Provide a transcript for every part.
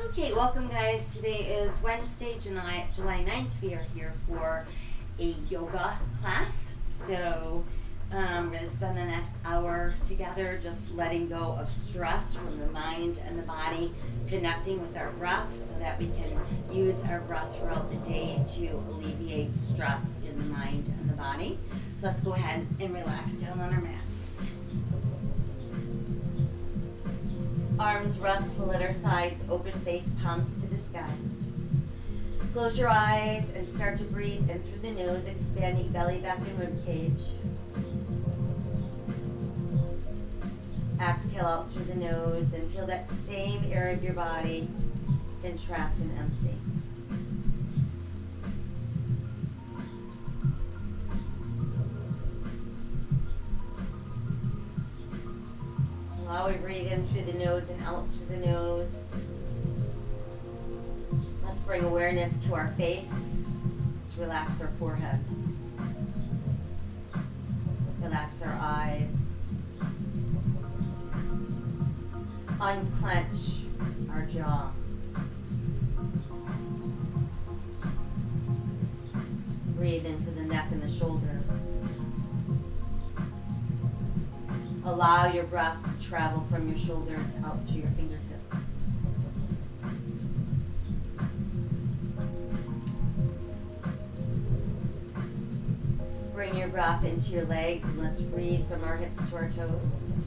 Okay, welcome guys. Today is Wednesday, July 9th. We are here for a yoga class. So we're going to spend the next hour together just letting go of stress from the mind and the body, connecting with our breath so that we can use our breath throughout the day to alleviate stress in the mind and the body. So let's go ahead and relax down on our mats. Arms restful at our sides, open face, palms to the sky. Close your eyes and start to breathe in through the nose, expanding belly, back, and rib cage. Exhale out through the nose and feel that same area of your body contract and empty. While we breathe in through the nose and out through the nose, let's bring awareness to our face. Let's relax our forehead. Relax our eyes. Unclench our jaw. Breathe into the neck and the shoulders. Allow your breath to travel from your shoulders out through your fingertips. Bring your breath into your legs and let's breathe from our hips to our toes.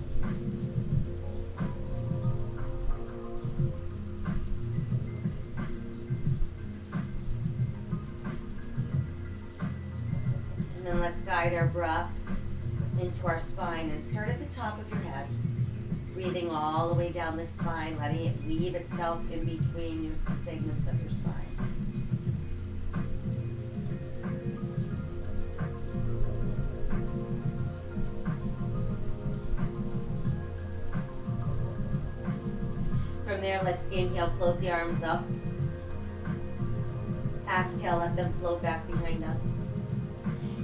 And then let's guide our breath into our spine and start at the top of your head, breathing all the way down the spine, letting it weave itself in between the segments of your spine. From there, let's inhale, float the arms up. Exhale, let them float back behind us.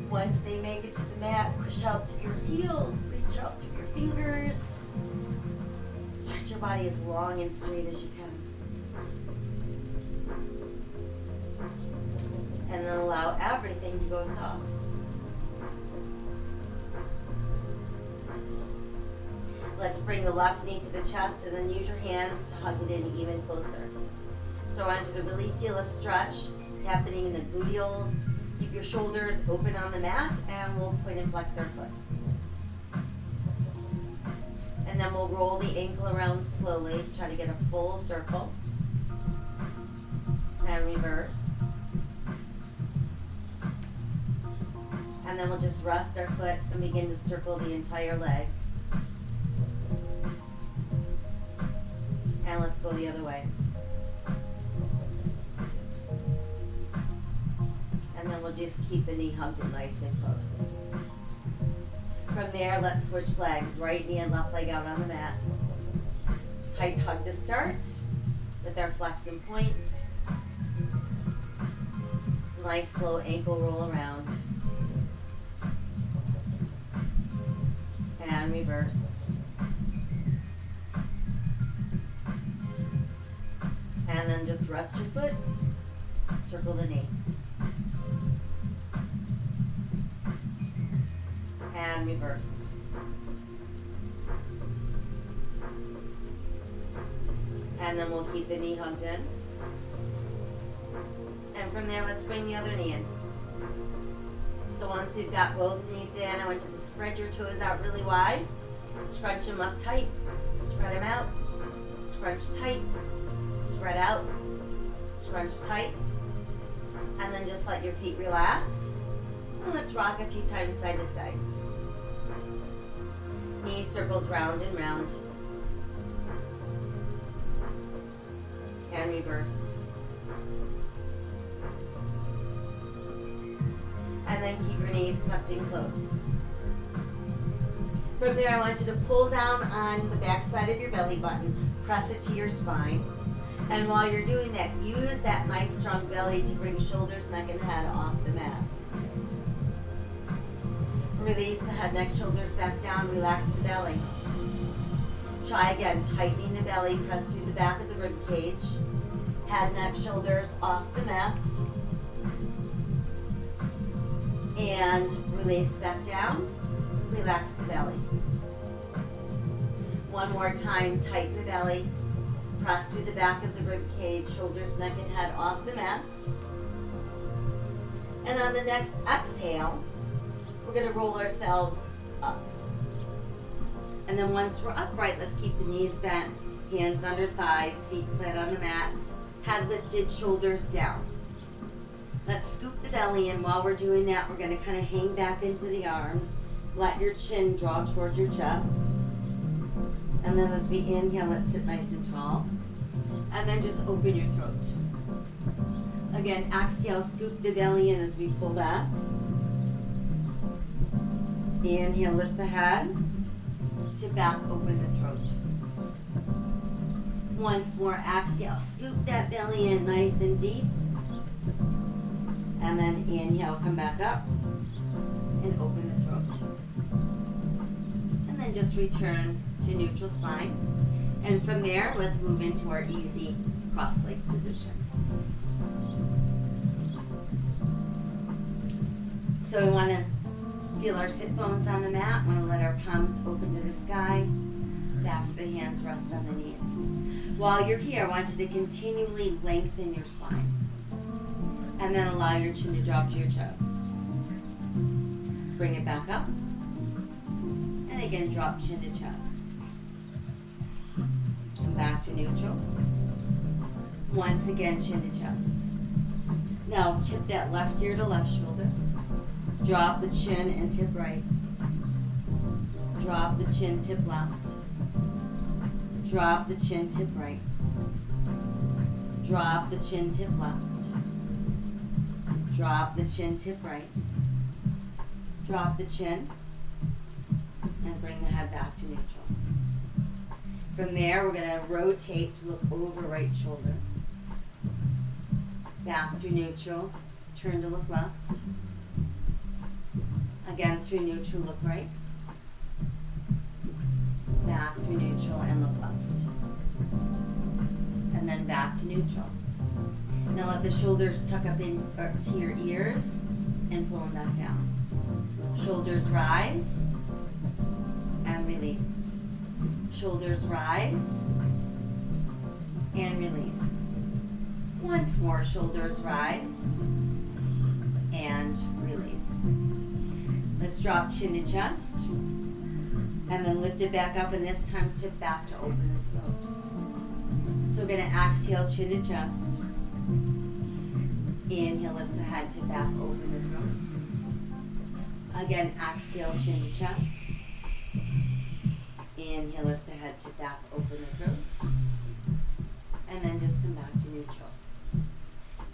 Once they make it to the mat, push out through your heels, reach out through your fingers. Stretch your body as long and straight as you can. And then allow everything to go soft. Let's bring the left knee to the chest and then use your hands to hug it in even closer. So I want you to really feel a stretch happening in the gluteals. Keep your shoulders open on the mat and we'll point and flex our foot. And then we'll roll the ankle around slowly. Try to get a full circle. And reverse. And then we'll just rest our foot and begin to circle the entire leg. And let's go the other way. And then we'll just keep the knee hugged in nice and close. From there, let's switch legs. Right knee and left leg out on the mat. Tight hug to start with our flex and point. Nice slow ankle roll around. And reverse. And then just rest your foot. Circle the knee. And reverse. And then we'll keep the knee hugged in. And from there, let's bring the other knee in. So once we've got both knees in, I want you to spread your toes out really wide. Scrunch them up tight. Spread them out. Scrunch tight. Spread out. Scrunch tight. And then just let your feet relax. And let's rock a few times side to side. Knee circles round and round. And reverse. And then keep your knees tucked in close. From there, I want you to pull down on the back side of your belly button. Press it to your spine. And while you're doing that, use that nice strong belly to bring shoulders, neck, and head off the mat. Release the head, neck, shoulders back down. Relax the belly. Try again, tightening the belly, press through the back of the rib cage. Head, neck, shoulders off the mat. And release back down. Relax the belly. One more time, tighten the belly. Press through the back of the rib cage, shoulders, neck, and head off the mat. And on the next exhale, we're going to roll ourselves up. And then once we're upright, let's keep the knees bent, hands under thighs, feet flat on the mat, head lifted, shoulders down. Let's scoop the belly in. While we're doing that, we're going to kind of hang back into the arms. Let your chin draw towards your chest. And then as we inhale, let's sit nice and tall. And then just open your throat. Again, exhale, scoop the belly in as we pull back. Inhale, lift the head. To back, open the throat. Once more, exhale, scoop that belly in nice and deep. And then inhale, come back up and open the throat. And then just return to neutral spine. And from there, let's move into our easy cross-leg position. So we want to feel our sit bones on the mat. Want to let our palms open to the sky. Backs of the hands rest on the knees. While you're here, I want you to continually lengthen your spine. And then allow your chin to drop to your chest. Bring it back up. And again, drop chin to chest. And back to neutral. Once again, chin to chest. Now tip that left ear to left shoulder. Drop the chin and tip right. Drop the chin, tip left. Drop the chin, tip right. Drop the chin, tip left. Drop the chin, tip right. Drop the chin. And bring the head back to neutral. From there, we're going to rotate to look over right shoulder. Back through neutral. Turn to look left. Again, through neutral, look right. Back through neutral and look left. And then back to neutral. Now let the shoulders tuck up to your ears and pull them back down. Shoulders rise and release. Shoulders rise and release. Once more, shoulders rise and release. Let's drop chin to chest and then lift it back up, and this time tip back to open the throat. So we're going to exhale, chin to chest. Inhale, lift the head to back, open the throat. Again, exhale, chin to chest. Inhale, lift the head to back, open the throat. And then just come back to neutral.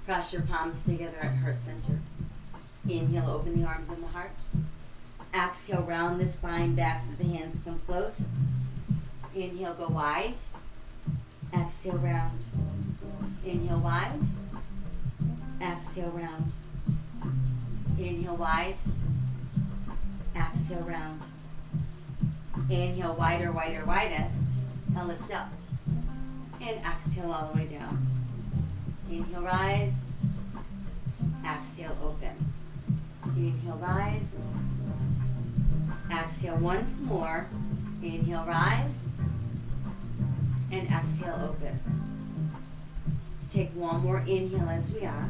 Cross your palms together at heart center. Inhale, open the arms and the heart. Exhale, round the spine, backs of the hands come close. Inhale, go wide. Exhale, round. Inhale, wide. Exhale, round. Inhale, wide. Exhale, round. Inhale, wider, wider, widest. Now lift up. And exhale all the way down. Inhale, rise. Exhale, open. Inhale, rise. Exhale once more. Inhale, rise. And exhale, open. Let's take one more inhale as we are.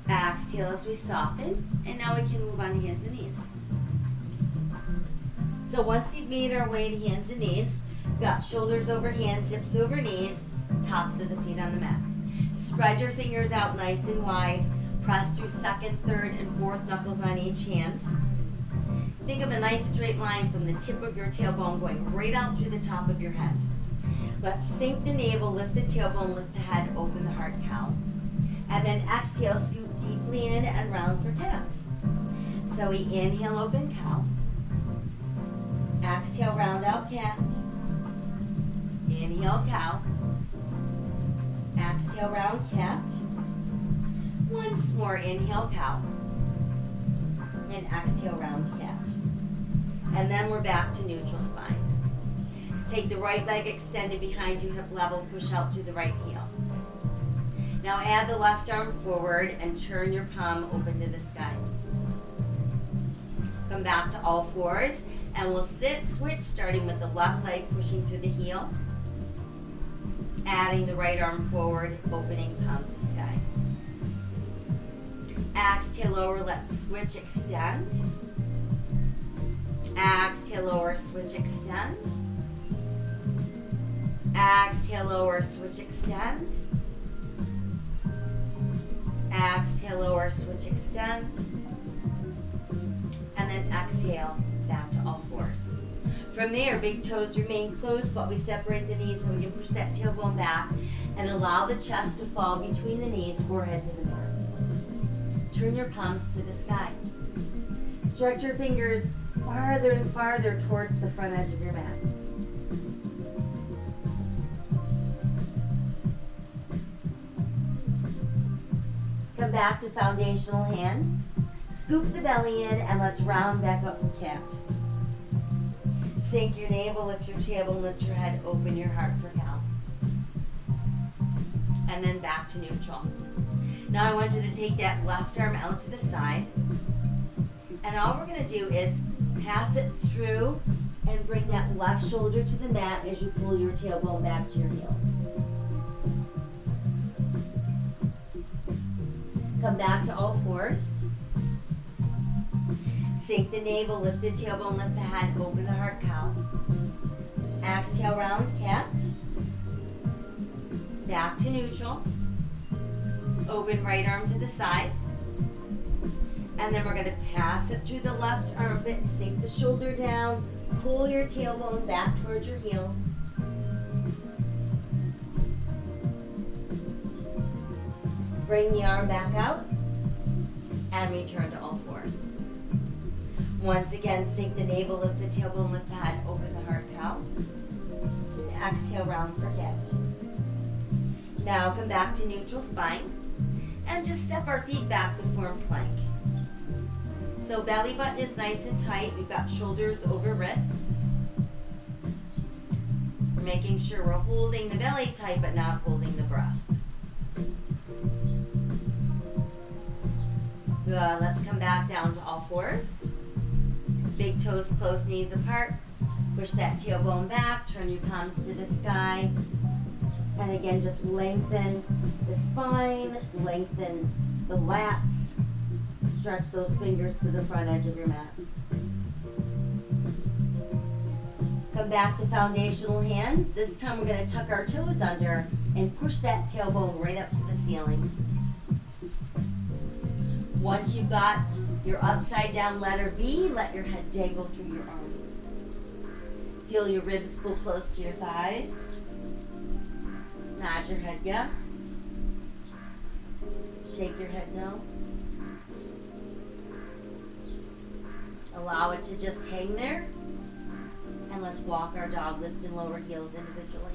Exhale as we soften. And now we can move on to hands and knees. So once we've made our way to hands and knees, we've got shoulders over hands, hips over knees, tops of the feet on the mat. Spread your fingers out nice and wide. Press through second, third, and fourth knuckles on each hand. Think of a nice straight line from the tip of your tailbone going right out through the top of your head. Let's sink the navel, lift the tailbone, lift the head, open the heart, cow. And then exhale, scoot deeply in and round for cat. So we inhale, open cow. Exhale, round out cat. Inhale, cow. Exhale, round cat. Once more, inhale, cow. And exhale, round cat. And then we're back to neutral spine. Let's take the right leg extended behind you, hip level, push out through the right heel. Now add the left arm forward and turn your palm open to the sky. Come back to all fours and we'll switch starting with the left leg pushing through the heel. Adding the right arm forward, opening palm to sky. Exhale, lower, let's switch, extend. Exhale, lower, switch, extend. Exhale, lower, switch, extend. Exhale, lower, switch, extend. And then exhale, back to all fours. From there, big toes remain closed, but we separate the knees so we can push that tailbone back and allow the chest to fall between the knees, forehead to the mat. Turn your palms to the sky. Stretch your fingers farther and farther towards the front edge of your mat. Come back to foundational hands. Scoop the belly in and let's round back up for cat. Sink your navel, lift your tailbone, lift your head, open your heart for cow. And then back to neutral. Now I want you to take that left arm out to the side. And all we're going to do is pass it through and bring that left shoulder to the mat as you pull your tailbone back to your heels. Come back to all fours. Sink the navel, lift the tailbone, lift the head, open the heart, cow. Exhale, round cat. Back to neutral. Open right arm to the side. And then we're going to pass it through the left armpit, sink the shoulder down, pull your tailbone back towards your heels. Bring the arm back out and return to all fours. Once again, sink the navel, lift the tailbone, lift the head, open the heart, cow. And exhale, round for cat. Now come back to neutral spine and just step our feet back to form plank. So belly button is nice and tight. We've got shoulders over wrists. We're making sure we're holding the belly tight but not holding the breath. Good. Let's come back down to all fours. Big toes close, knees apart. Push that tailbone back. Turn your palms to the sky. And again, just lengthen the spine, lengthen the lats. Stretch those fingers to the front edge of your mat. Come back to foundational hands. This time we're going to tuck our toes under and push that tailbone right up to the ceiling. Once you've got your upside down letter V, let your head dangle through your arms. Feel your ribs pull close to your thighs. Nod your head yes. Shake your head no. Allow it to just hang there. And let's walk our dog, lift and lower heels individually.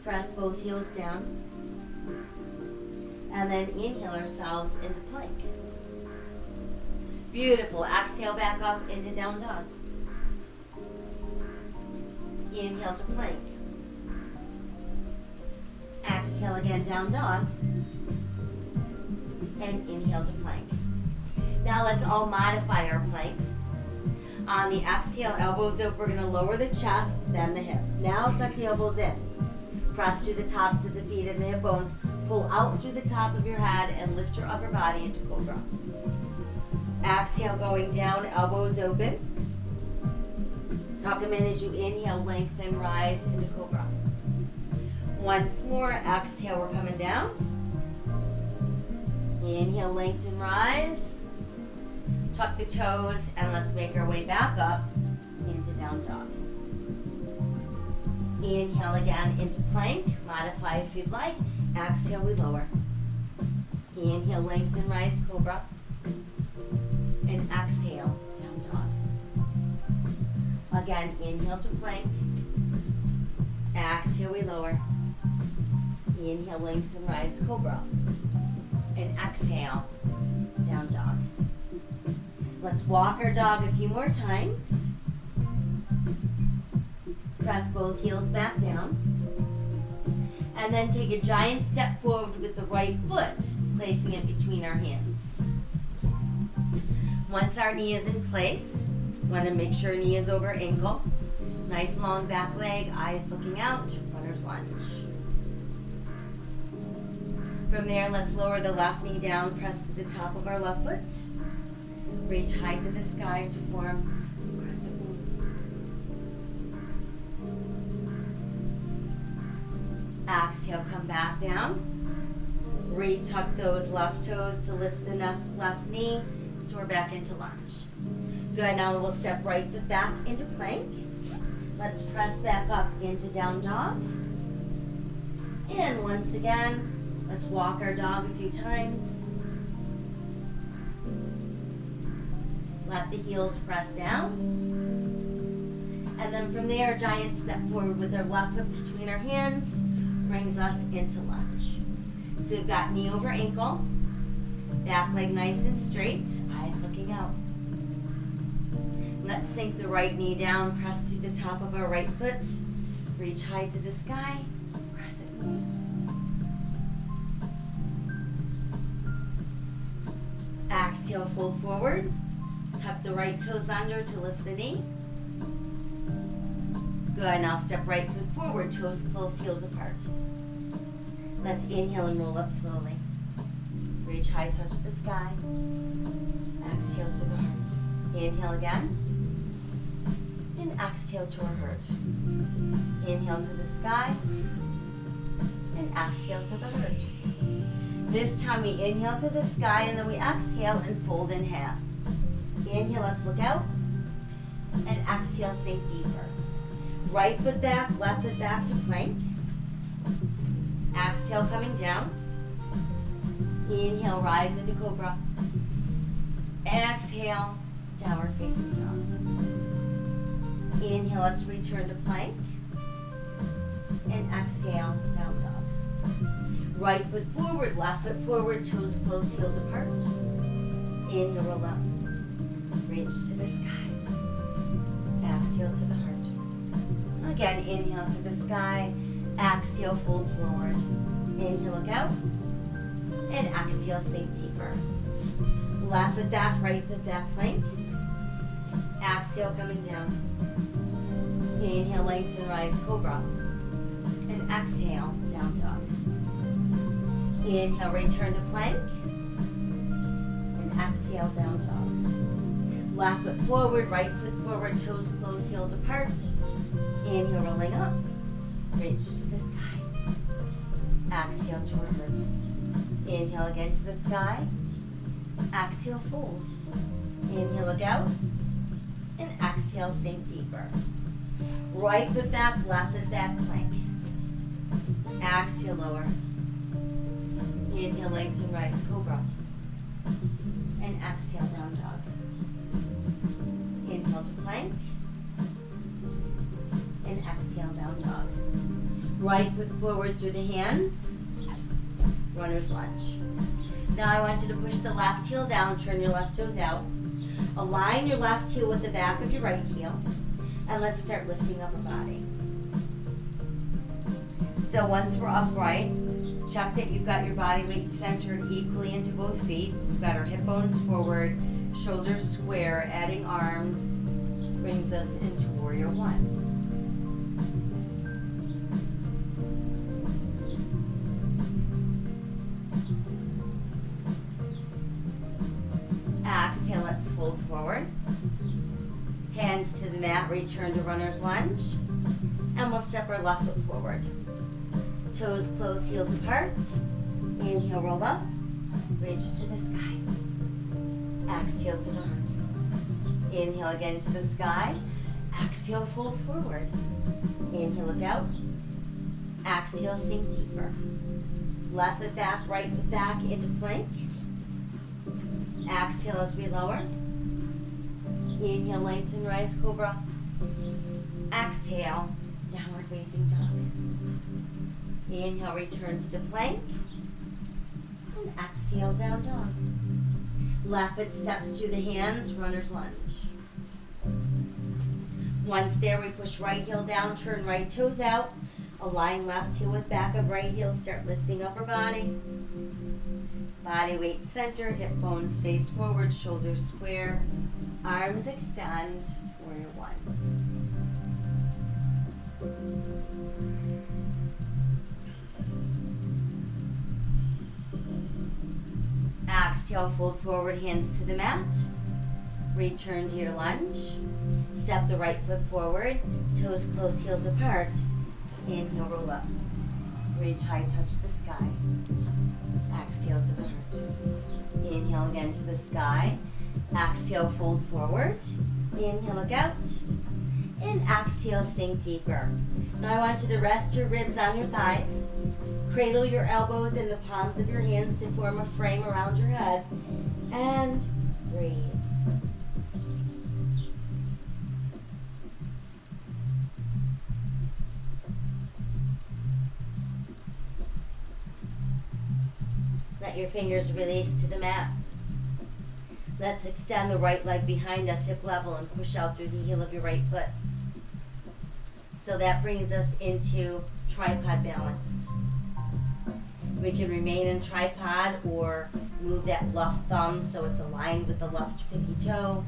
Press both heels down. And then inhale ourselves into plank. Beautiful. Exhale back up into down dog. Inhale to plank. Exhale again, down dog. And inhale to plank. Now let's all modify our plank. On the exhale, elbows up, we're going to lower the chest, then the hips. Now tuck the elbows in. Press through the tops of the feet and the hip bones. Pull out through the top of your head and lift your upper body into cobra. Exhale, going down, elbows open. Tuck them in as you inhale, lengthen, rise into cobra. Once more, exhale, we're coming down. Inhale, lengthen, rise. Tuck the toes, and let's make our way back up into down dog. Inhale again into plank. Modify if you'd like. Exhale, we lower. Inhale, lengthen, rise, cobra. And exhale, down dog. Again, inhale to plank. Exhale, we lower. Inhale, lengthen, rise, cobra. And exhale, down dog. Let's walk our dog a few more times. press both heels back down. And then take a giant step forward with the right foot, placing it between our hands. Once our knee is in place, want to make sure knee is over ankle. Nice long back leg, eyes looking out, runner's lunge. From there, let's lower the left knee down, press to the top of our left foot. Reach high to the sky to form crescent moon. Exhale, come back down. Retuck those left toes to lift the left knee. So we're back into lunge. Good, now we'll step right foot back into plank. Let's press back up into down dog. And once again, let's walk our dog a few times. Let the heels press down. And then from there, giant step forward with our left foot between our hands brings us into lunge. So we've got knee over ankle, back leg nice and straight, eyes looking out. Let's sink the right knee down, press to the top of our right foot, reach high to the sky, crescent moon. Exhale, fold forward, tuck the right toes under to lift the knee. Good, now step right foot forward, toes close, heels apart. Let's inhale and roll up slowly. Reach high, touch the sky. Exhale to the heart. Inhale again. And exhale to our heart. Inhale to the sky. And exhale to the heart. This time we inhale to the sky and then we exhale and fold in half. Inhale, let's look out. And exhale, sink deeper. Right foot back, left foot back to plank. Exhale, coming down. Inhale, rise into cobra. Exhale, downward facing dog. Inhale, let's return to plank. And exhale, down dog. Right foot forward, left foot forward, toes close, heels apart. Inhale, roll up. Reach to the sky. Exhale to the heart. Again, inhale to the sky. Exhale, fold forward. Inhale, look out. And exhale, sink deeper. Left foot back, right foot back, plank. Exhale, coming down. Inhale, lengthen, rise, cobra. And exhale, down dog. Inhale, return to plank. And exhale, down dog. Left foot forward, right foot forward, toes close, heels apart. Inhale, rolling up. Reach to the sky. Exhale to our heart. Inhale again to the sky. Exhale, fold. Inhale, look out. And exhale, sink deeper. Right foot back, left foot back, plank. Exhale, lower. Inhale, lengthen, rise, cobra. And exhale, down dog. Inhale to plank. And exhale, down dog. Right foot forward through the hands. Runner's lunge. Now I want you to push the left heel down, turn your left toes out. Align your left heel with the back of your right heel. And let's start lifting up the body. So once we're upright, check that you've got your body weight centered equally into both feet. We've got our hip bones forward, shoulders square, adding arms brings us into warrior one. Exhale, let's fold forward. Hands to the mat, return to runner's lunge. And we'll step our left foot forward. Toes close, heels apart. Inhale, roll up. Reach to the sky. Exhale to the heart. Inhale again to the sky. Exhale, fold forward. Inhale, look out. Exhale, sink deeper. Left foot back, right foot back into plank. Exhale as we lower. Inhale, lengthen, rise, cobra. Exhale, downward facing dog. Inhale, returns to plank. And exhale, down dog. Left foot steps through the hands, runner's lunge. Once there, we push right heel down, turn right toes out, align left heel with back of right heel, start lifting upper body. Body weight centered, hip bones face forward, shoulders square, arms extend, warrior one. Exhale, fold forward, hands to the mat. Return to your lunge. Step the right foot forward, toes close, heels apart. Inhale, roll up. Reach high, touch the sky. Exhale to the heart. Inhale again to the sky. Exhale, fold forward. Inhale, look out. And exhale, sink deeper. Now I want you to rest your ribs on your thighs. Cradle your elbows in the palms of your hands to form a frame around your head. And breathe. Let your fingers release to the mat. Let's extend the right leg behind us, hip level, and push out through the heel of your right foot. So that brings us into tripod balance. We can remain in tripod or move that left thumb so it's aligned with the left pinky toe,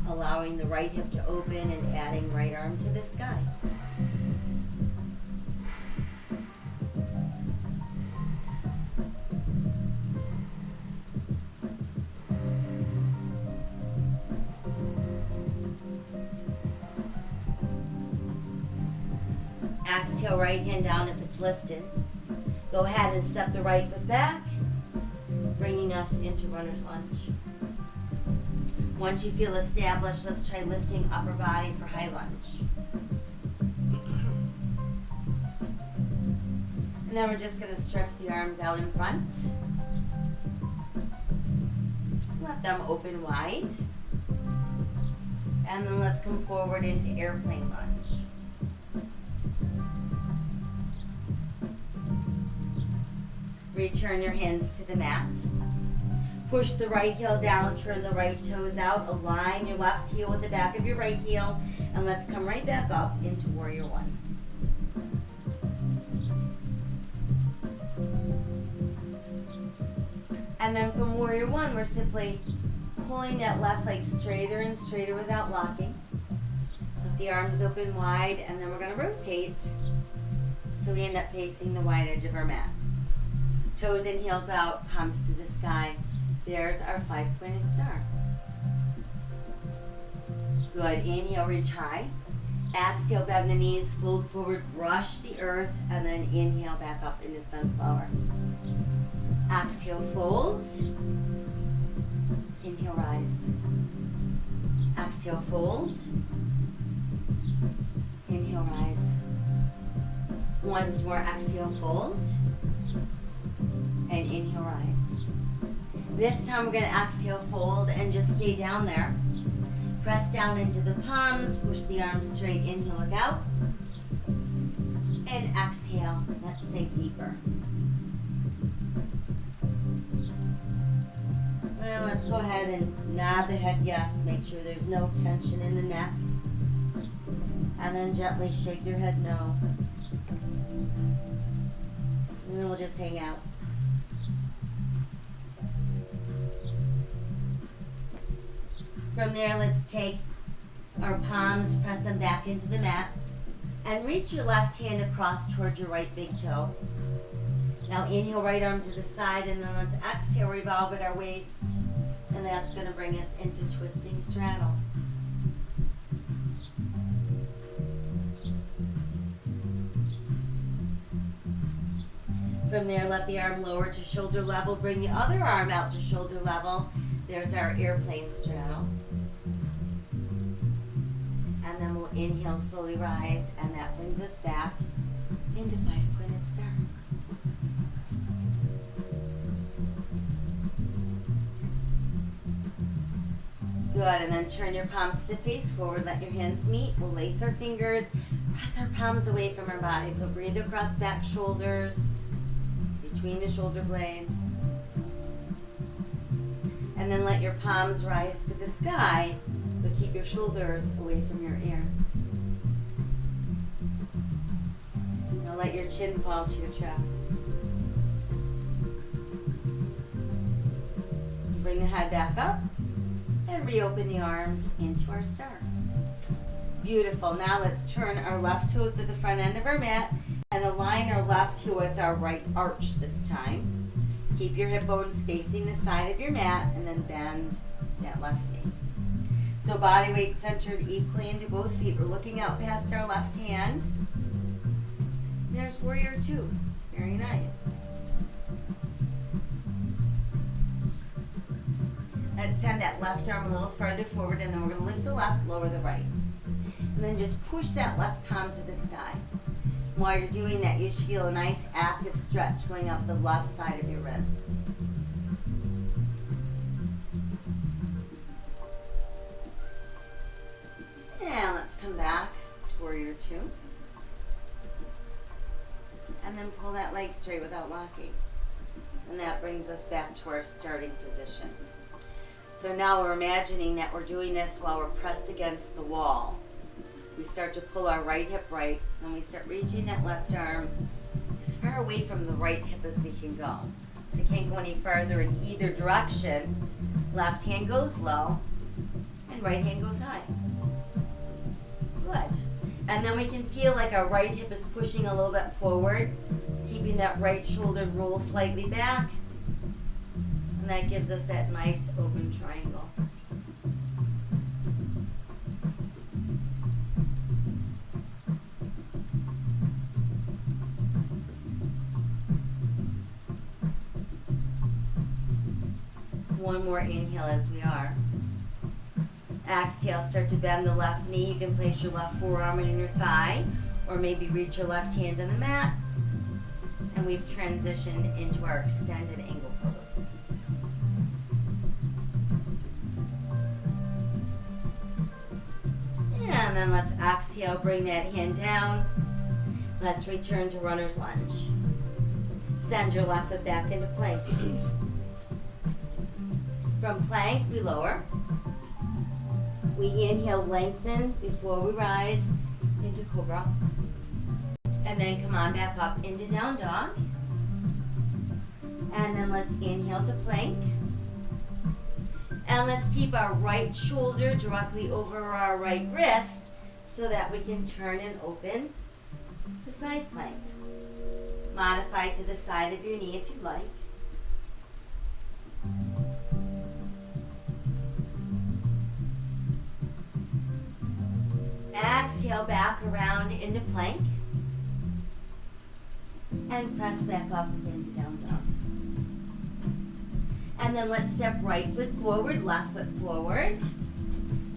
allowing the right hip to open and adding right arm to the sky. Exhale, right hand down if it's lifted. Go ahead and step the right foot back, bringing us into runner's lunge. Once you feel established, let's try lifting upper body for high lunge. And then we're just going to stretch the arms out in front. Let them open wide. And then let's come forward into airplane lunge. Return your hands to the mat. Push the right heel down, turn the right toes out, align your left heel with the back of your right heel, and let's come right back up into warrior one. And then from warrior one, we're simply pulling that left leg straighter and straighter without locking. Let the arms open wide, and then we're going to rotate so we end up facing the wide edge of our mat. Toes in, heels out, palms to the sky. There's our 5-pointed star. Good. Inhale, reach high. Exhale, bend the knees, fold forward, brush the earth, and then inhale back up into sunflower. Exhale, fold. Inhale, rise. Exhale, fold. Inhale, rise. Once more, exhale, fold. And inhale, rise. This time we're going to exhale, fold, and just stay down there. Press down into the palms, push the arms straight, inhale, look out. And exhale, let's sink deeper. Well, let's go ahead and nod the head yes, make sure there's no tension in the neck. And then gently shake your head no. And then we'll just hang out. From there, let's take our palms, press them back into the mat, and reach your left hand across towards your right big toe. Now inhale, right arm to the side, and then let's exhale, revolve at our waist, and that's going to bring us into twisting straddle. From there, let the arm lower to shoulder level, bring the other arm out to shoulder level. There's our airplane straddle. And then we'll inhale, slowly rise, and that brings us back into 5-pointed star. Good, and then turn your palms to face forward, let your hands meet. We'll lace our fingers, press our palms away from our body. So breathe across back shoulders, between the shoulder blades. And then let your palms rise to the sky, but keep your shoulders away from your ears. Now let your chin fall to your chest. Bring the head back up and reopen the arms into our star. Beautiful. Now let's turn our left toes to the front end of our mat and align our left heel with our right arch this time. Keep your hip bones facing the side of your mat and then bend that left knee. So body weight centered equally into both feet. We're looking out past our left hand. There's warrior two. Very nice. Let's send that left arm a little further forward, and then we're going to lift the left, lower the right. And then just push that left palm to the sky. While you're doing that, you should feel a nice active stretch going up the left side of your ribs. And let's come back to warrior two. And then pull that leg straight without locking. And that brings us back to our starting position. So now we're imagining that we're doing this while we're pressed against the wall. We start to pull our right hip right, and we start reaching that left arm as far away from the right hip as we can go. So you can't go any further in either direction. Left hand goes low, and right hand goes high. Good. And then we can feel like our right hip is pushing a little bit forward, keeping that right shoulder roll slightly back. And that gives us that nice open triangle. One more inhale as we are. Exhale, start to bend the left knee. You can place your left forearm on your thigh, or maybe reach your left hand on the mat. And we've transitioned into our extended angle pose. And then let's exhale, bring that hand down. Let's return to runner's lunge. Send your left foot back into plank. From plank, we lower. We inhale, lengthen before we rise into cobra. And then come on back up into down dog. And then let's inhale to plank. And let's keep our right shoulder directly over our right wrist so that we can turn and open to side plank. Modify to the side of your knee if you'd like. Exhale back around into plank. And press back up into down dog. And then let's step right foot forward, left foot forward.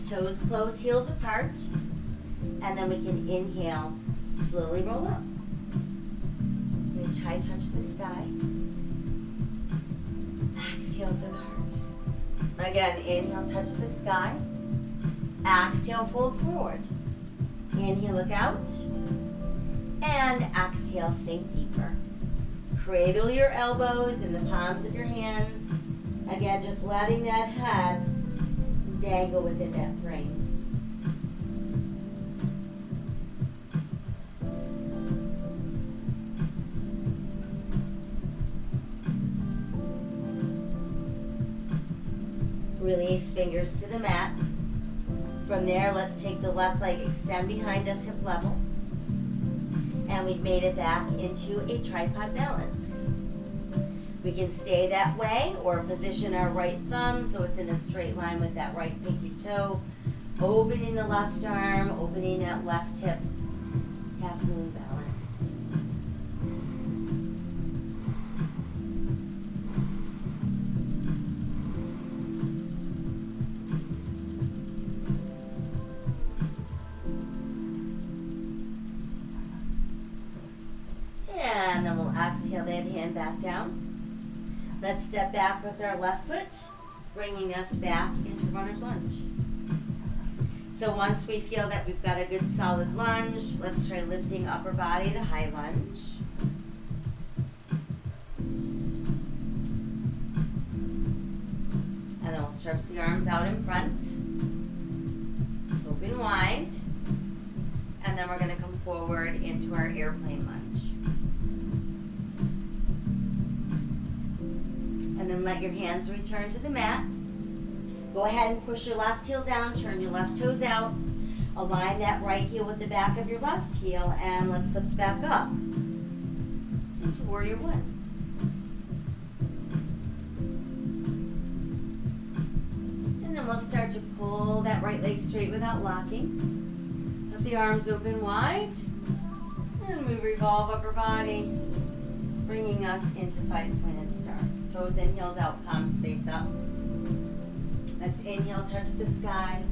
Toes close, heels apart. And then we can inhale, slowly roll up. Reach high, touch the sky. Exhale to the heart. Again, inhale, touch the sky. Exhale, fold forward. Inhale, look out. And exhale, sink deeper. Cradle your elbows in the palms of your hands. Again, just letting that head dangle within that frame. Release fingers to the mat. From there, let's take the left leg, extend behind us, hip level. And we've made it back into a tripod balance. We can stay that way or position our right thumb so it's in a straight line with that right pinky toe. Opening the left arm, opening that left hip. Half moon balance. And then we'll exhale that hand back down. Let's step back with our left foot, bringing us back into runner's lunge. So once we feel that we've got a good solid lunge, let's try lifting upper body to high lunge. And then we'll stretch the arms out in front. Open wide. And then we're going to come forward into our airplane lunge. And then let your hands return to the mat. Go ahead and push your left heel down, turn your left toes out. Align that right heel with the back of your left heel, and let's lift back up into Warrior One. And then we'll start to pull that right leg straight without locking. Let the arms open wide, and we revolve upper body, bringing us into 5-pointed star. Toes in, heels out, palms face up. Let's inhale, touch the sky.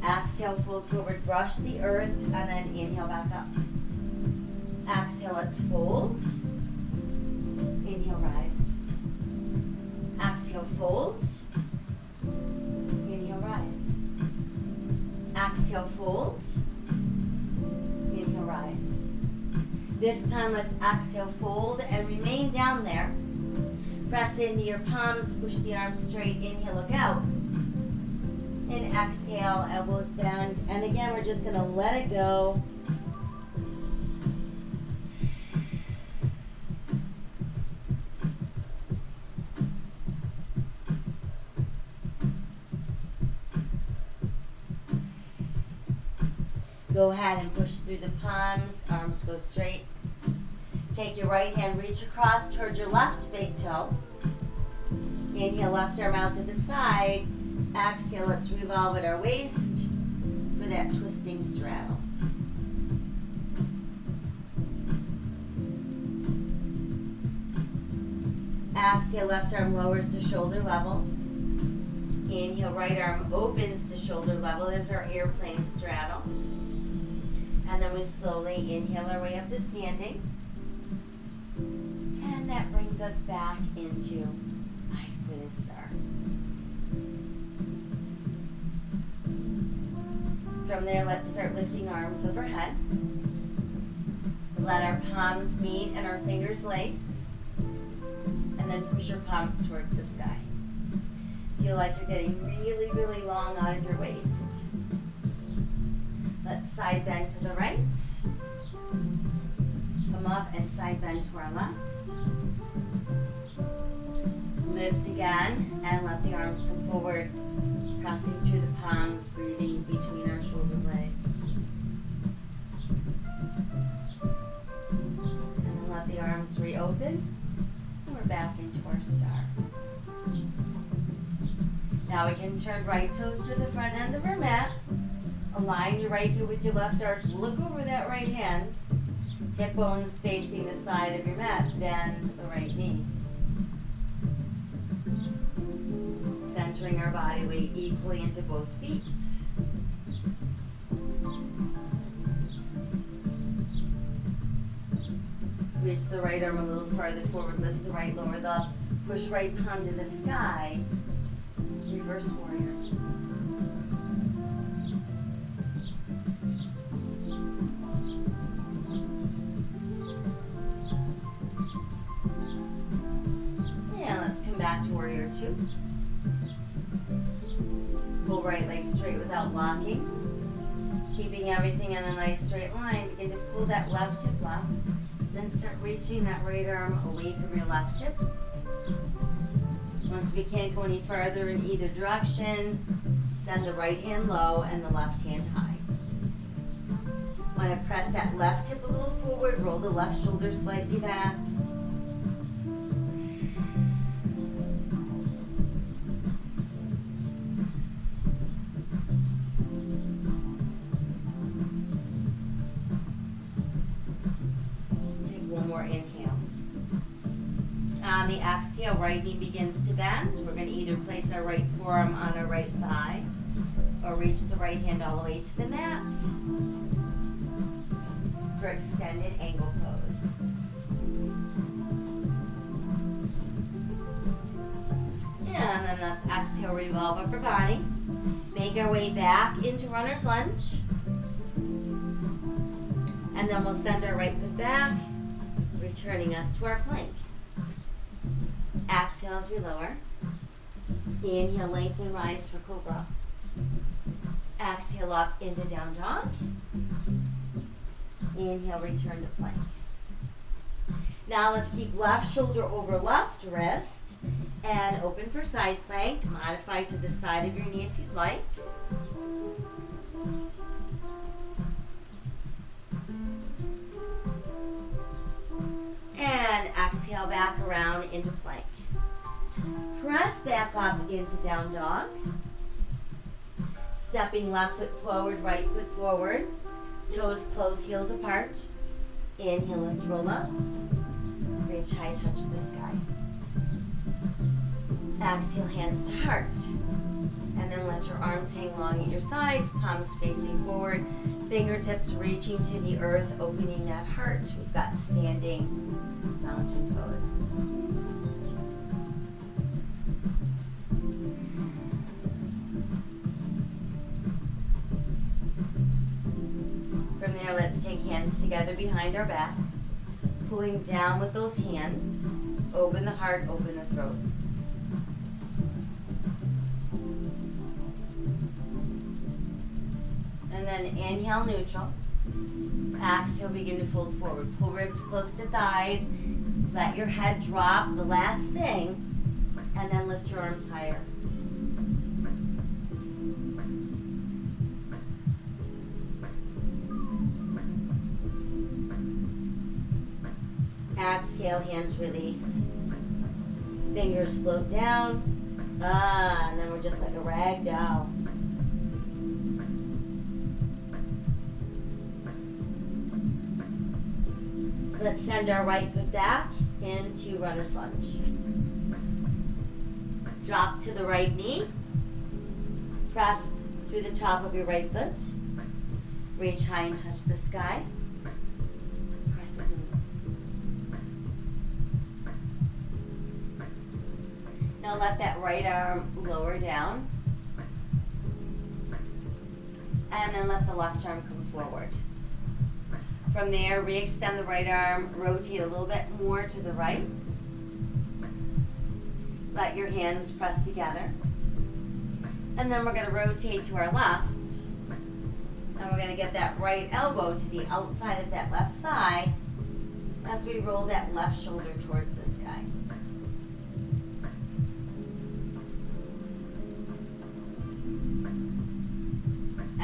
Exhale, fold forward, brush the earth, and then inhale back up. Exhale, let's fold. Inhale, rise. Exhale, fold. Inhale, rise. Exhale, fold. Inhale, rise. This time, let's exhale, fold, and remain down there. Press into your palms, push the arms straight. Inhale, look out. And exhale, elbows bend. And again, we're just going to let it go. Go ahead and push through the palms. Arms go straight. Take your right hand, reach across towards your left big toe. Inhale, left arm out to the side. Exhale, let's revolve at our waist for that twisting straddle. Exhale, left arm lowers to shoulder level. Inhale, right arm opens to shoulder level. There's our airplane straddle. And then we slowly inhale our way up to standing. And that brings us back into 5-pointed star. From there, let's start lifting arms overhead. Let our palms meet and our fingers lace. And then push your palms towards the sky. Feel like you're getting really, really long out of your waist. Let's side bend to the right. Come up and side bend to our left. Lift again and let the arms come forward, pressing through the palms, breathing between our shoulder blades. And then let the arms reopen. And we're back into our star. Now we can turn right toes to the front end of our mat. Align your right heel with your left arch. Look over that right hand. Hip bones facing the side of your mat. Bend the right knee. Centering our body weight equally into both feet. Reach the right arm a little farther forward. Lift the right lower leg. Push right palm to the sky. Reverse warrior. And let's come back to warrior 2. Pull right leg straight without locking. Keeping everything in a nice straight line. Begin to pull that left hip left. Then start reaching that right arm away from your left hip. Once we can't go any farther in either direction, send the right hand low and the left hand high. Want to press that left hip a little forward, roll the left shoulder slightly back. Let's take one more inhale. On the exhale, right knee begins to bend. We're going to either place our right forearm on our right thigh or reach the right hand all the way to the mat for extended angle pose. And then let's exhale, revolve upper body. Make our way back into runner's lunge. And then we'll send our right foot back, returning us to our plank. Exhale as we lower. Inhale, lengthen, rise for cobra. Exhale up into down dog. Inhale, return to plank. Now let's keep left shoulder over left wrist and open for side plank. Modify to the side of your knee if you'd like. And exhale back around into plank. Press back up into down dog. Stepping left foot forward, right foot forward. Toes close, heels apart. Inhale, let's roll up. Reach high, touch the sky. Exhale, hands to heart. And then let your arms hang long at your sides, palms facing forward, fingertips reaching to the earth, opening that heart. We've got standing mountain pose. From there, let's take hands together behind our back, pulling down with those hands. Open the heart, open the throat. And then inhale, neutral. Exhale, begin to fold forward. Pull ribs close to thighs. Let your head drop, the last thing, and then lift your arms higher. Exhale, hands release. Fingers float down. And then we're just like a rag doll. Let's send our right foot back into runner's lunge. Drop to the right knee. Press through the top of your right foot. Reach high and touch the sky. Press it move. Now let that right arm lower down. And then let the left arm come forward. From there, re-extend the right arm, rotate a little bit more to the right. Let your hands press together. And then we're going to rotate to our left. And we're going to get that right elbow to the outside of that left thigh as we roll that left shoulder towards the sky.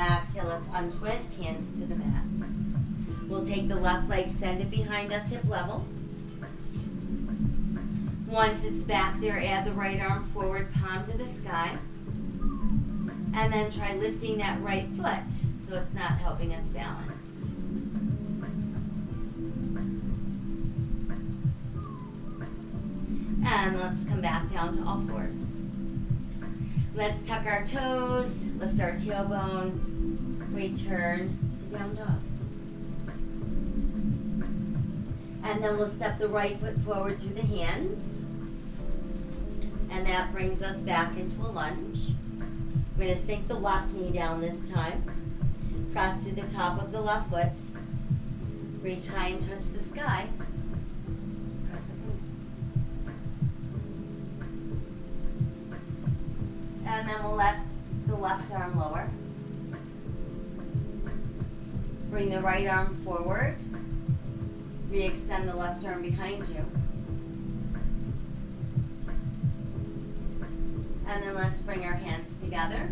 Exhale, let's untwist, hands to the mat. We'll take the left leg, send it behind us, hip level. Once it's back there, add the right arm forward, palm to the sky. And then try lifting that right foot so it's not helping us balance. And let's come back down to all fours. Let's tuck our toes, lift our tailbone, return to down dog. And then we'll step the right foot forward through the hands. And that brings us back into a lunge. We're going to sink the left knee down this time. Press through the top of the left foot. Reach high and touch the sky. Press the boot. And then we'll let the left arm lower. Bring the right arm forward. Re-extend the left arm behind you. And then let's bring our hands together.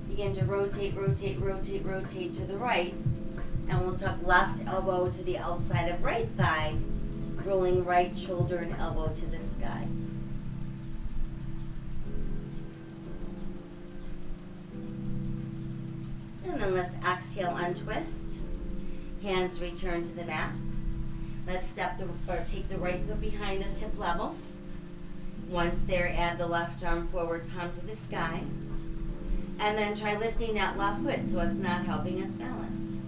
Begin to rotate, rotate, rotate, rotate to the right. And we'll tuck left elbow to the outside of right thigh, rolling right shoulder and elbow to the sky. And then let's exhale, untwist. Hands return to the mat. Let's take the right foot behind us, hip level. Once there, add the left arm forward, palm to the sky. And then try lifting that left foot so it's not helping us balance.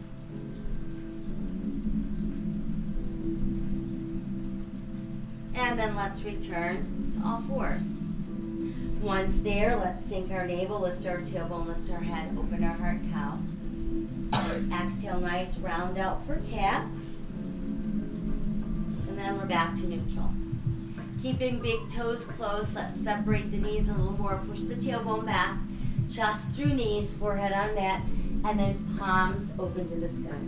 And then let's return to all fours. Once there, let's sink our navel, lift our tailbone, lift our head, open our heart, cow. Exhale, nice round out for cat. And then we're back to neutral. Keeping big toes closed, let's separate the knees a little more. Push the tailbone back, chest through knees, forehead on mat, and then palms open to the sky.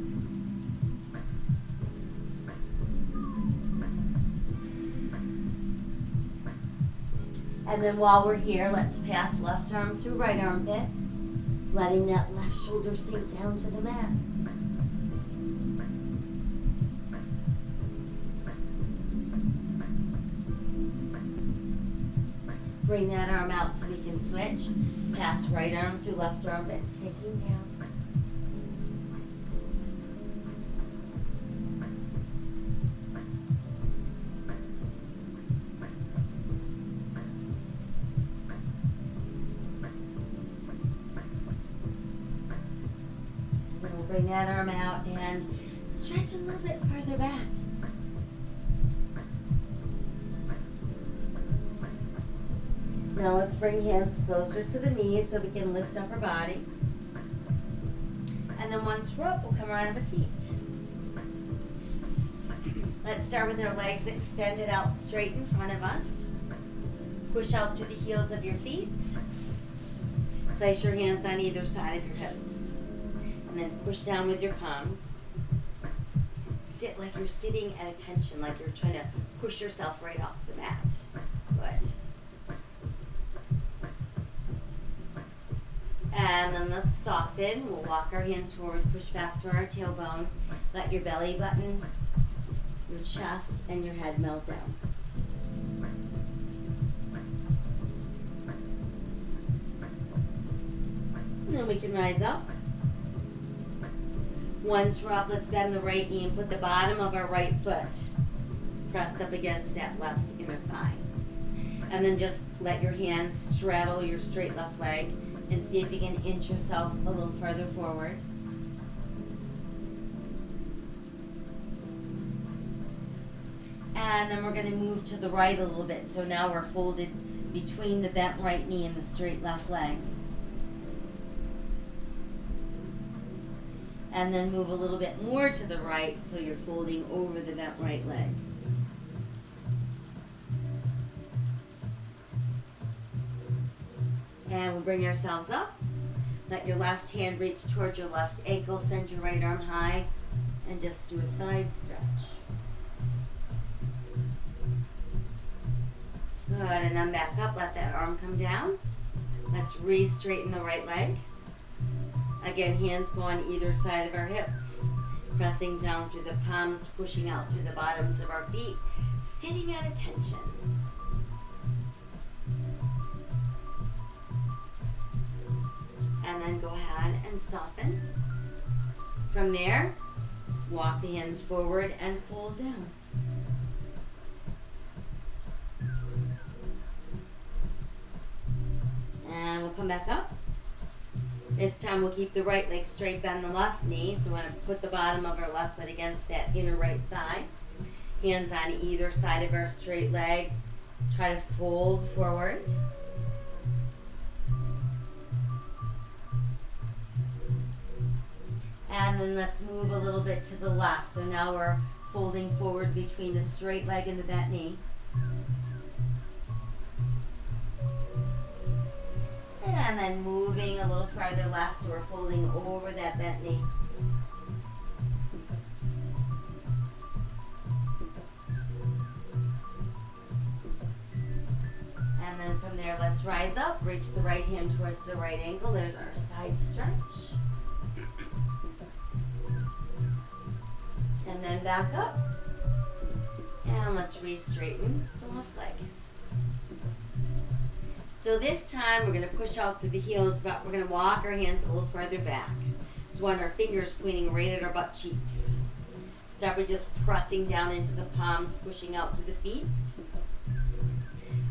And then while we're here, let's pass left arm through right armpit, letting that left shoulder sink down to the mat. Bring that arm out so we can switch. Pass right arm through left armpit, sinking down. Bring that arm out and stretch a little bit further back. Now let's bring hands closer to the knees so we can lift up our body. And then once we're up, we'll come around and have a seat. Let's start with our legs extended out straight in front of us. Push out through the heels of your feet. Place your hands on either side of your hips. And then push down with your palms. Sit like you're sitting at attention, like you're trying to push yourself right off the mat. Good. And then let's soften. We'll walk our hands forward, push back through our tailbone. Let your belly button, your chest, and your head melt down. And then we can rise up. Once we're up, let's bend the right knee and put the bottom of our right foot pressed up against that left inner thigh. And then just let your hands straddle your straight left leg and see if you can inch yourself a little further forward. And then we're going to move to the right a little bit. So now we're folded between the bent right knee and the straight left leg. And then move a little bit more to the right so you're folding over the bent right leg. And we'll bring ourselves up. Let your left hand reach towards your left ankle, send your right arm high, and just do a side stretch. Good, and then back up, let that arm come down. Let's re-straighten the right leg. Again, hands go on either side of our hips, pressing down through the palms, pushing out through the bottoms of our feet, sitting at attention. And then go ahead and soften. From there, walk the hands forward and fold down. And we'll come back up. This time we'll keep the right leg straight, bend the left knee. So we're going to put the bottom of our left foot against that inner right thigh. Hands on either side of our straight leg. Try to fold forward. And then let's move a little bit to the left. So now we're folding forward between the straight leg and the bent knee. And then moving a little farther left, so we're folding over that bent knee. And then from there, let's rise up, reach the right hand towards the right ankle. There's our side stretch. And then back up. And let's re-straighten the left leg. So this time we're going to push out through the heels, but we're going to walk our hands a little further back. So on our fingers pointing right at our butt cheeks. Start by just pressing down into the palms, pushing out through the feet.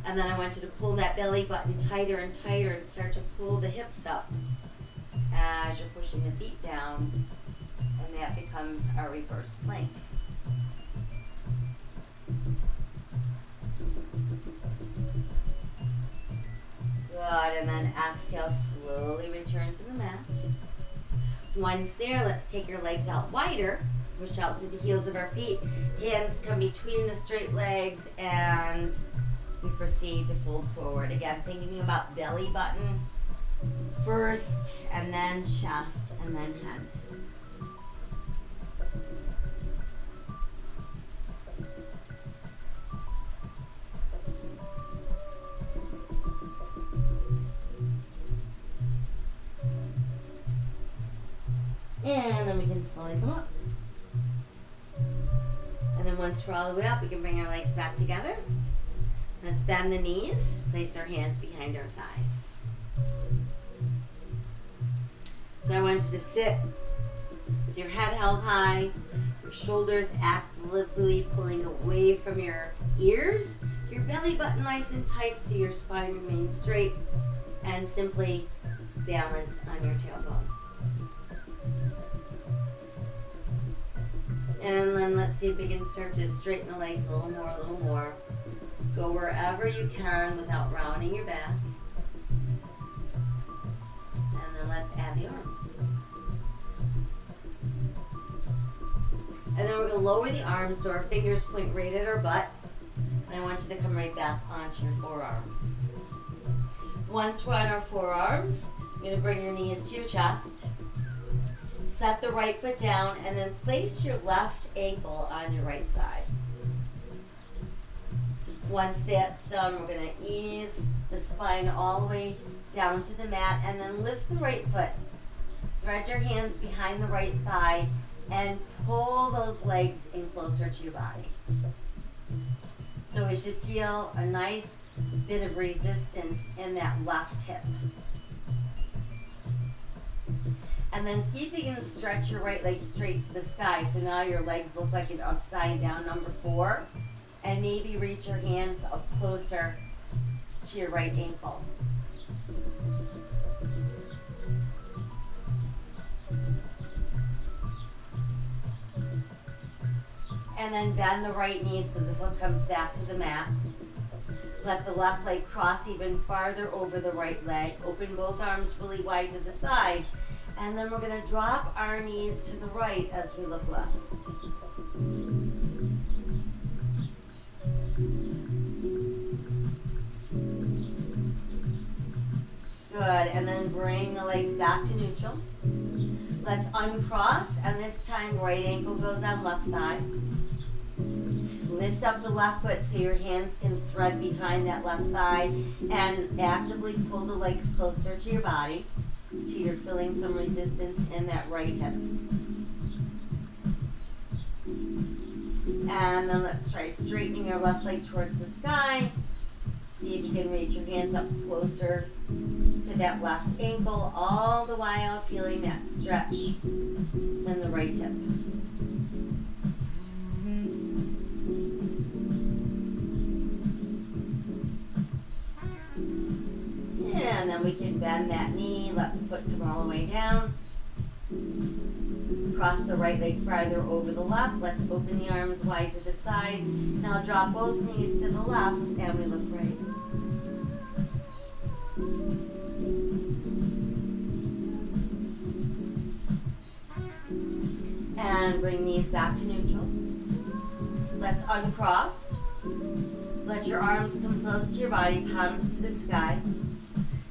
And then I want you to pull that belly button tighter and tighter and start to pull the hips up as you're pushing the feet down. And that becomes our reverse plank. Good, and then exhale, slowly return to the mat. Once there, let's take your legs out wider. Push out through the heels of our feet. Hands come between the straight legs, and we proceed to fold forward. Again, thinking about belly button first, and then chest, and then head. And then we can slowly come up. And then once we're all the way up, we can bring our legs back together. Let's bend the knees, place our hands behind our thighs. So I want you to sit with your head held high, your shoulders actively pulling away from your ears, your belly button nice and tight so your spine remains straight, and simply balance on your tailbone. And then let's see if we can start to straighten the legs a little more. Go wherever you can without rounding your back. And then let's add the arms. And then we're going to lower the arms so our fingers point right at our butt. And I want you to come right back onto your forearms. Once we're on our forearms, you're going to bring your knees to your chest. Set the right foot down and then place your left ankle on your right thigh. Once that's done, we're going to ease the spine all the way down to the mat and then lift the right foot. Thread your hands behind the right thigh and pull those legs in closer to your body. So we should feel a nice bit of resistance in that left hip. And then see if you can stretch your right leg straight to the sky. So now your legs look like an upside down number 4. And maybe reach your hands up closer to your right ankle. And then bend the right knee so the foot comes back to the mat. Let the left leg cross even farther over the right leg. Open both arms really wide to the side. And then we're going to drop our knees to the right as we look left. Good, and then bring the legs back to neutral. Let's uncross, and this time right ankle goes on left thigh. Lift up the left foot so your hands can thread behind that left thigh and actively pull the legs closer to your body till you're feeling some resistance in that right hip. And then let's try straightening your left leg towards the sky. See if you can reach your hands up closer to that left ankle, all the while feeling that stretch in the right hip. And then we can bend that knee, let the foot come all the way down. Cross the right leg farther over the left. Let's open the arms wide to the side. Now drop both knees to the left and we look right. And bring knees back to neutral. Let's uncross. Let your arms come close to your body, palms to the sky.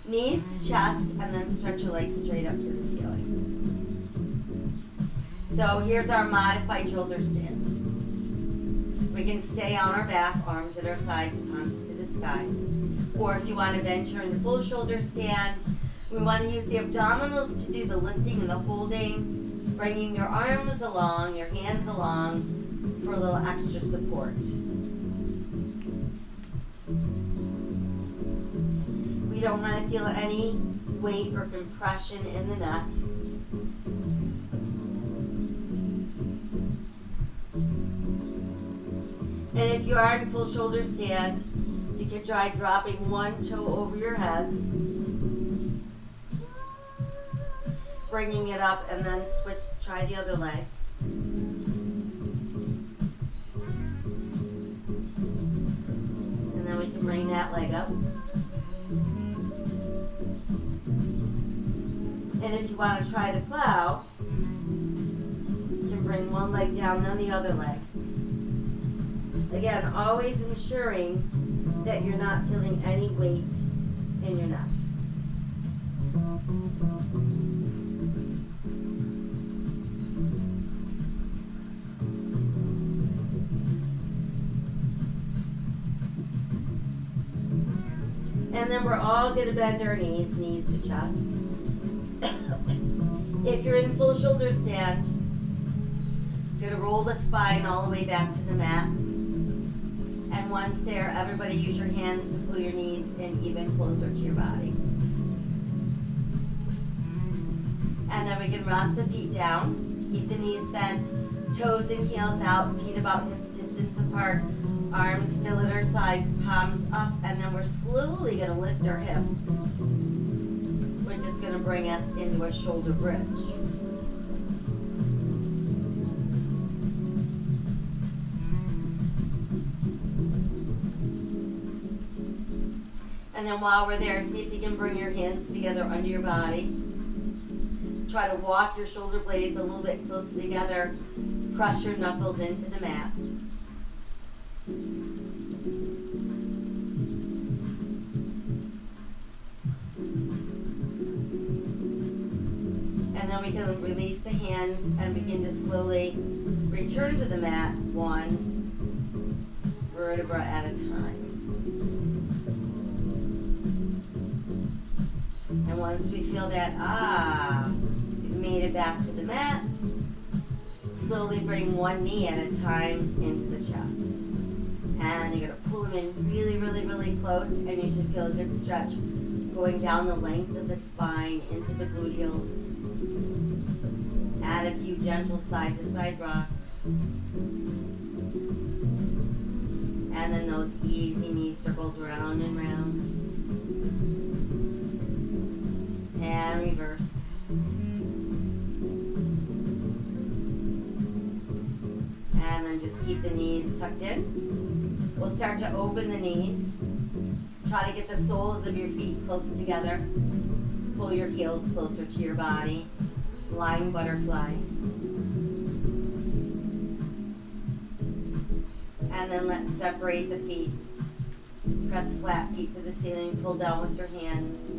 Knees to chest, and then stretch your legs straight up to the ceiling. So here's our modified shoulder stand. We can stay on our back, arms at our sides, palms to the sky. Or if you want to venture into full shoulder stand, we want to use the abdominals to do the lifting and the holding, bringing your arms along, your hands along for a little extra support. We don't want to feel any weight or compression in the neck. And if you are in full shoulder stand, you can try dropping one toe over your head, bringing it up, and then try the other leg. And then we can bring that leg up. And if you want to try the plow, you can bring one leg down, then the other leg. Again, always ensuring that you're not feeling any weight in your neck. And then we're all going to bend our knees, knees to chest. If you're in full shoulder stand, you're gonna roll the spine all the way back to the mat. And once there, everybody use your hands to pull your knees in even closer to your body. And then we can rest the feet down. Keep the knees bent, toes and heels out, feet about hips distance apart, arms still at our sides, palms up, and then we're slowly gonna lift our hips, which is gonna bring us into a shoulder bridge. And then while we're there, see if you can bring your hands together under your body. Try to walk your shoulder blades a little bit closer together. Crush your knuckles into the mat. And then we can release the hands and begin to slowly return to the mat, one vertebra at a time. And once we feel that, we've made it back to the mat, slowly bring one knee at a time into the chest. And you're going to pull them in really, really, really close, and you should feel a good stretch going down the length of the spine into the gluteals. Add a few gentle side-to-side rocks. And then those easy knee circles round and round. And reverse. And then just keep the knees tucked in. We'll start to open the knees. Try to get the soles of your feet close together. Pull your heels closer to your body. Lying butterfly. And then let's separate the feet. Press flat feet to the ceiling. Pull down with your hands.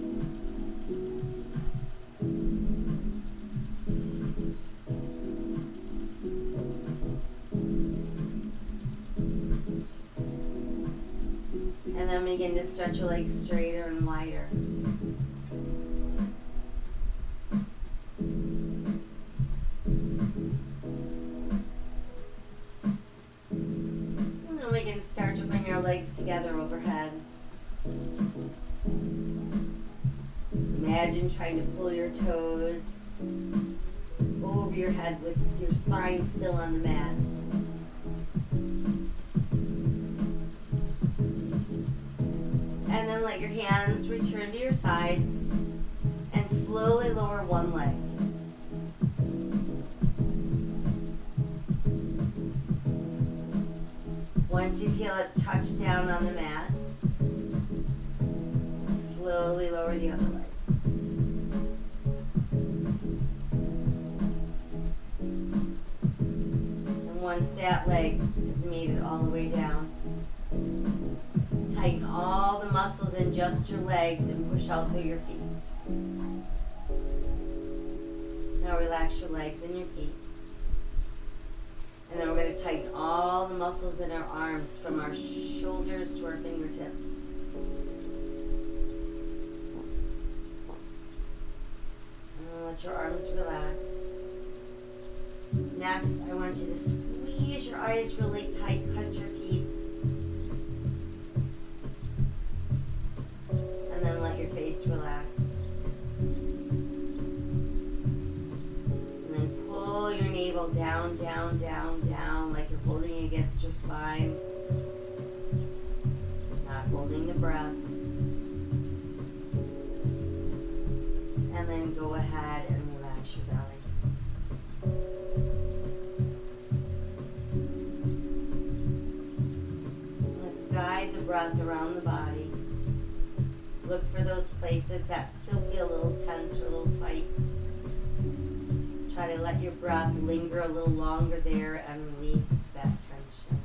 And then begin to stretch your legs straighter and wider. And then we can start to bring our legs together overhead. Imagine trying to pull your toes over your head with your spine still on the mat. And then let your hands return to your sides and slowly lower one leg. Once you feel it touch down on the mat, slowly lower the other leg. And once that leg has made it all the way down, tighten all the muscles in just your legs and push out through your feet. Now relax your legs and your feet. And then we're going to tighten all the muscles in our arms from our shoulders to our fingertips. And let your arms relax. Next, I want you to squeeze your eyes really tight, clench your teeth. And then let your face relax. And then pull your navel down, down, down, down, like you're holding against your spine. Not holding the breath. And then go ahead and relax your belly. Let's guide the breath around the body. Look for those places that still feel a little tense or a little tight. Try to let your breath linger a little longer there and release that tension.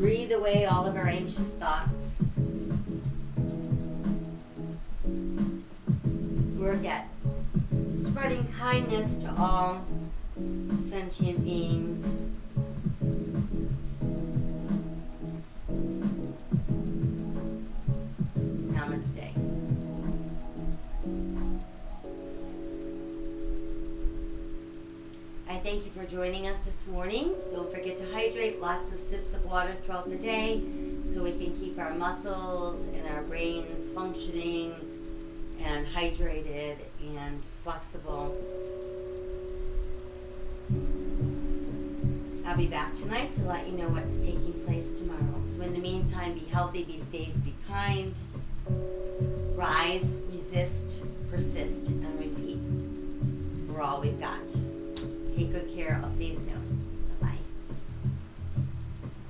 breathe away all of our anxious thoughts. Work at spreading kindness to all sentient beings. Namaste. I thank you for joining us this morning. Don't forget to hydrate, lots of sips of water throughout the day so we can keep our muscles and our brains functioning and hydrated and flexible. I'll be back tonight to let you know what's taking place tomorrow. So in the meantime, be healthy, be safe, be kind. Rise, resist, persist, and repeat. We're all we've got. Take good care. I'll see you soon.